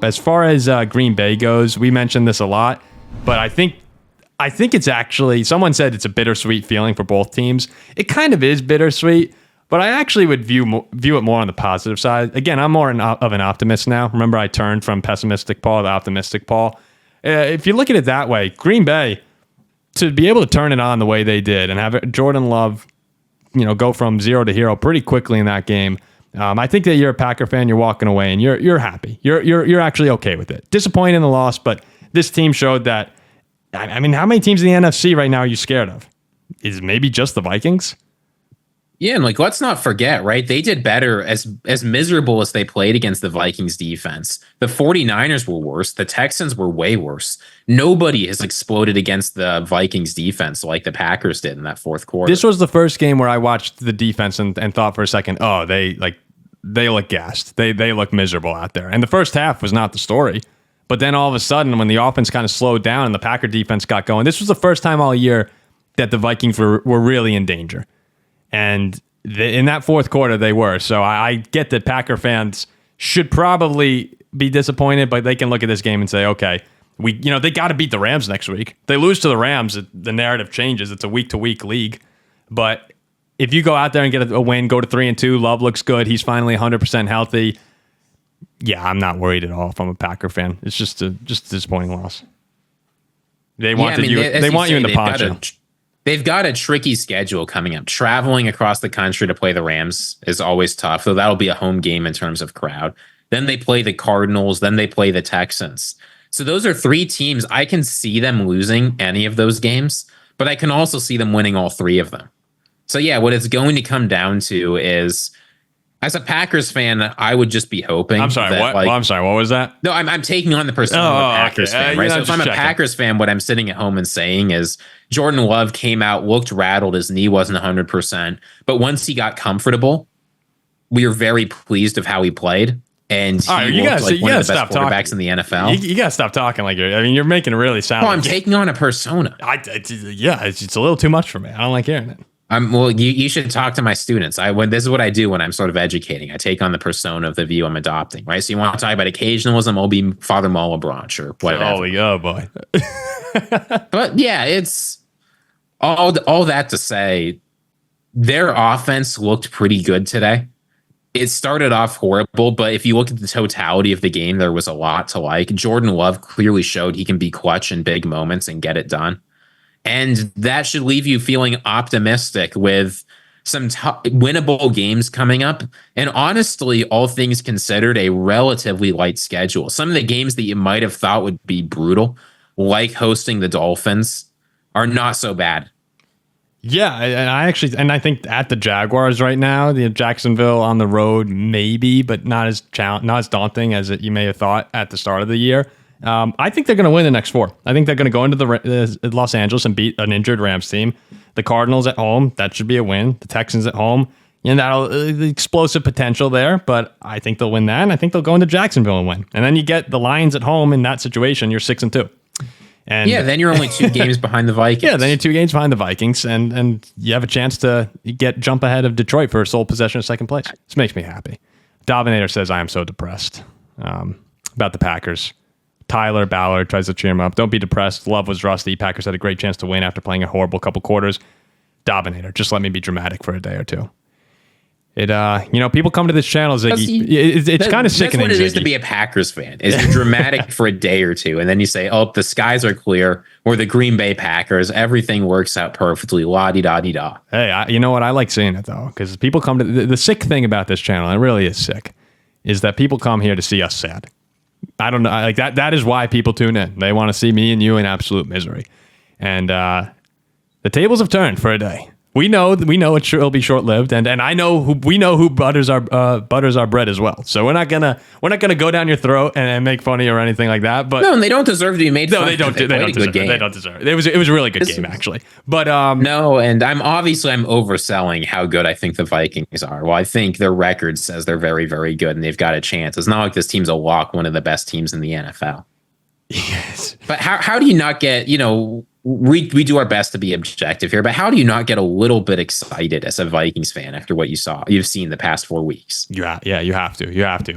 as far as Green Bay goes, we mentioned this a lot, but I think it's actually, someone said it's a bittersweet feeling for both teams. It kind of is bittersweet, but I actually would view it more on the positive side. Again, I'm more of an optimist now. Remember, I turned from pessimistic Paul to optimistic Paul. If you look at it that way, Green Bay, to be able to turn it on the way they did and have Jordan Love, go from 0 to hero pretty quickly in that game, I think that you're a Packer fan. You're walking away and you're happy. You're actually okay with it. Disappointed in the loss, but this team showed that. I mean, how many teams in the NFC right now are you scared of? Is maybe just the Vikings? Yeah, and let's not forget, right? They did better as miserable as they played against the Vikings defense. The 49ers were worse. The Texans were way worse. Nobody has exploded against the Vikings defense like the Packers did in that fourth quarter. This was the first game where I watched the defense and thought for a second, oh, they look gassed. They look miserable out there. And the first half was not the story. But then all of a sudden, when the offense kind of slowed down and the Packer defense got going, this was the first time all year that the Vikings were really in danger. And in that fourth quarter, they were. So I get that Packer fans should probably be disappointed, but they can look at this game and say, okay, they got to beat the Rams next week. They lose to the Rams, the narrative changes. It's a week-to-week league. But if you go out there and get a win, go to 3-2, Love looks good, he's finally 100% healthy, yeah, I'm not worried at all if I'm a Packer fan. It's just a disappointing loss. They want you in the poncho. They've got a tricky schedule coming up. Traveling across the country to play the Rams is always tough, though that'll be a home game in terms of crowd. Then they play the Cardinals. Then they play the Texans. So those are three teams. I can see them losing any of those games, but I can also see them winning all three of them. So yeah, what it's going to come down to is, as a Packers fan, I would just be hoping. I'm sorry, what? I'm sorry, what was that? No, I'm taking on the persona of a Packers fan, right? So if I'm a Packers fan, what I'm sitting at home and saying is Jordan Love came out, looked rattled, his knee wasn't 100%. But once he got comfortable, we were very pleased of how he played. And he looked like one of the best quarterbacks in the NFL. You got to stop talking like you're making it really sound. Well, I'm taking on a persona. It's a little too much for me. I don't like hearing it. You should talk to my students. This is what I do when I'm sort of educating. I take on the persona of the view I'm adopting, right? So you want to talk about occasionalism, I'll be Father Malebranche or whatever. Oh, boy. But yeah, it's all that to say, their offense looked pretty good today. It started off horrible, but if you look at the totality of the game, there was a lot to like. Jordan Love clearly showed he can be clutch in big moments and get it done. And that should leave you feeling optimistic with some winnable games coming up. And honestly, all things considered, a relatively light schedule. Some of the games that you might have thought would be brutal, like hosting the Dolphins, are not so bad. Yeah, and I think at the Jaguars right now, the Jacksonville on the road, maybe, but not as daunting as you may have thought at the start of the year. I think they're going to win the next four. I think they're going to go into the Los Angeles and beat an injured Rams team. The Cardinals at home, that should be a win. The Texans at home, that'll the explosive potential there. But I think they'll win that, and I think they'll go into Jacksonville and win. And then you get the Lions at home. In that situation, you're 6-2. And yeah, then you're only 2 games behind the Vikings. Yeah, then you're 2 games behind the Vikings, and you have a chance to jump ahead of Detroit for sole possession of second place. This makes me happy. Dominator says, I am so depressed about the Packers. Tyler Ballard tries to cheer him up. Don't be depressed. Love was rusty. Packers had a great chance to win after playing a horrible couple quarters. Dominator, just let me be dramatic for a day or two. People come to this channel, Ziggy. It's kind of sickening. That's what it is Ziggy. To be a Packers fan. Is you're dramatic for a day or two, and then you say, "Oh, the skies are clear." We're the Green Bay Packers. Everything works out perfectly. La di da di da. Hey, you know what? I like seeing it though, because people come to the sick thing about this channel. And it really is sick. Is that people come here to see us sad. I don't know. Like that. That is why people tune in. They want to see me and you in absolute misery. And the tables have turned for a day. We know it'll be short lived, and I know who butters our bread as well. So we're not gonna go down your throat and make fun of you or anything like that. But no, and they don't deserve to be made fun. No, they don't. They don't deserve it. It was a really good game actually. But no, and I'm overselling how good I think the Vikings are. Well, I think their record says they're very, very good, and they've got a chance. It's not like this team's a lock, one of the best teams in the NFL. Yes. But how do you not get, we do our best to be objective here, but how do you not get a little bit excited as a Vikings fan after what you've seen the past 4 weeks? Yeah, you have to.